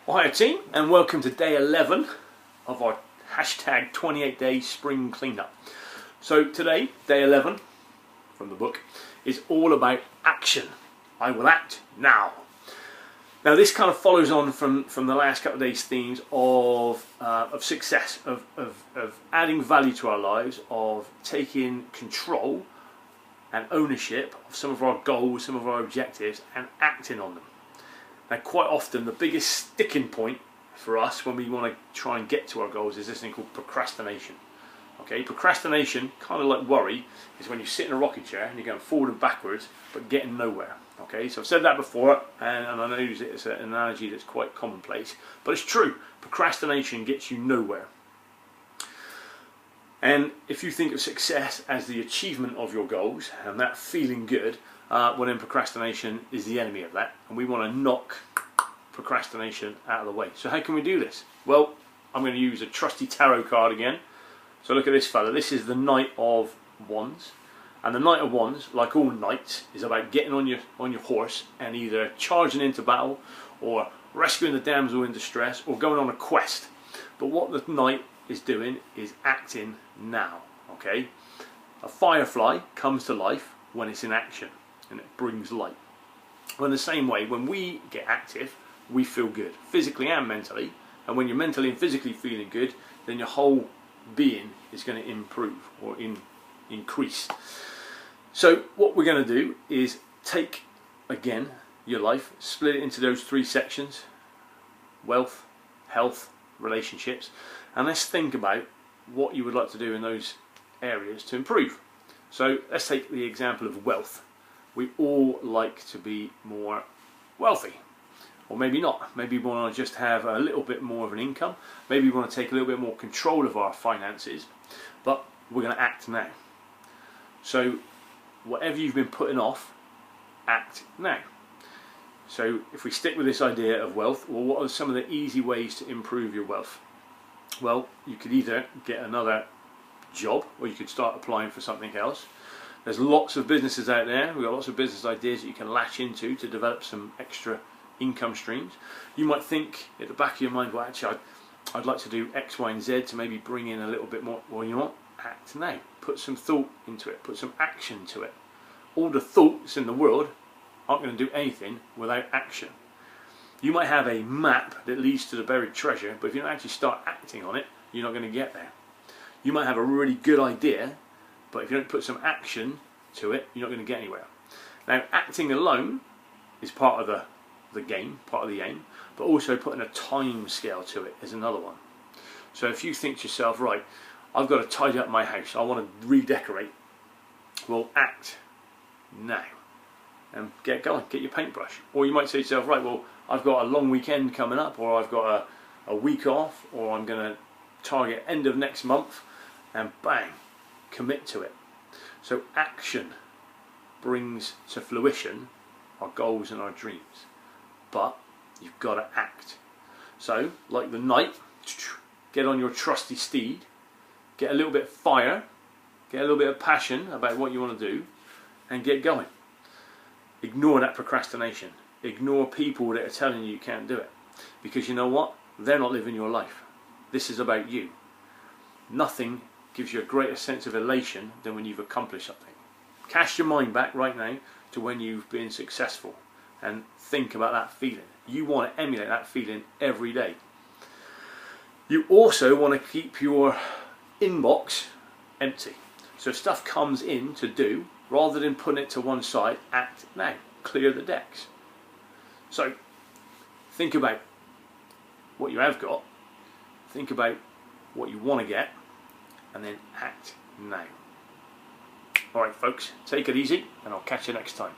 Well, hi team, and welcome to day 11 of our hashtag 28-day spring cleanup. So today, day 11 from the book, is all about action. I will act now. Now this kind of follows on from the last couple of days' themes of success, of adding value to our lives, of taking control and ownership of some of our goals, some of our objectives, and acting on them. Now, quite often, the biggest sticking point for us when we want to try and get to our goals is this thing called procrastination. Okay, procrastination, kind of like worry, is when you sit in a rocking chair and you're going forward and backwards, but getting nowhere. Okay, so I've said that before, and I know it's an analogy that's quite commonplace, but it's true. Procrastination gets you nowhere. And if you think of success as the achievement of your goals and that feeling good, well then procrastination is the enemy of that, and we want to knock procrastination out of the way. So how can we do this? Well, I'm going to use a trusty tarot card again. So look at this fella. This is the Knight of Wands, and the Knight of Wands, like all knights, is about getting on your horse and either charging into battle, or rescuing the damsel in distress, or going on a quest. But what the knight is doing is acting now. Okay, a firefly comes to life when it's in action, and it brings light. Well, in the same way, when we get active, we feel good, physically and mentally. And when you're mentally and physically feeling good, then your whole being is going to improve or increase. So what we're going to do is take, again, your life, split it into those three sections: wealth, health, relationships, and let's think about what you would like to do in those areas to improve. So let's take the example of wealth. We all like to be more wealthy, or maybe not. Maybe we want to just have a little bit more of an income. Maybe we want to take a little bit more control of our finances, but we're going to act now. So whatever you've been putting off, act now. So if we stick with this idea of wealth, well, what are some of the easy ways to improve your wealth? Well, you could either get another job, or you could start applying for something else. There's lots of businesses out there. We've got lots of business ideas that you can latch into to develop some extra income streams. You might think at the back of your mind, well, actually, I'd like to do X, Y, and Z to maybe bring in a little bit more. Well, you know what? Act now. Put some thought into it. Put some action to it. All the thoughts in the world aren't going to do anything without action. You might have a map that leads to the buried treasure, but if you don't actually start acting on it, you're not going to get there. You might have a really good idea, but if you don't put some action to it, you're not going to get anywhere. Now, acting alone is part of the game, part of the aim, but also putting a time scale to it is another one. So if you think to yourself, right, I've got to tidy up my house, I want to redecorate, well, act now and get going, get your paintbrush. Or you might say to yourself, right, well, I've got a long weekend coming up, or I've got a week off, or I'm going to target end of next month, and bang, commit to it. So action brings to fruition our goals and our dreams, but you've got to act. So like the knight, get on your trusty steed, get a little bit of fire, get a little bit of passion about what you want to do, and get going. Ignore that procrastination. Ignore people that are telling you can't do it, because you know what? They're not living your life. This is about you. Nothing gives you a greater sense of elation than when you've accomplished something. Cast your mind back right now to when you've been successful and think about that feeling. You want to emulate that feeling every day. You also want to keep your inbox empty. So if stuff comes in to do, rather than putting it to one side, act now. Clear the decks. So think about what you have got, think about what you want to get, and then act now. Alright folks, take it easy, and I'll catch you next time.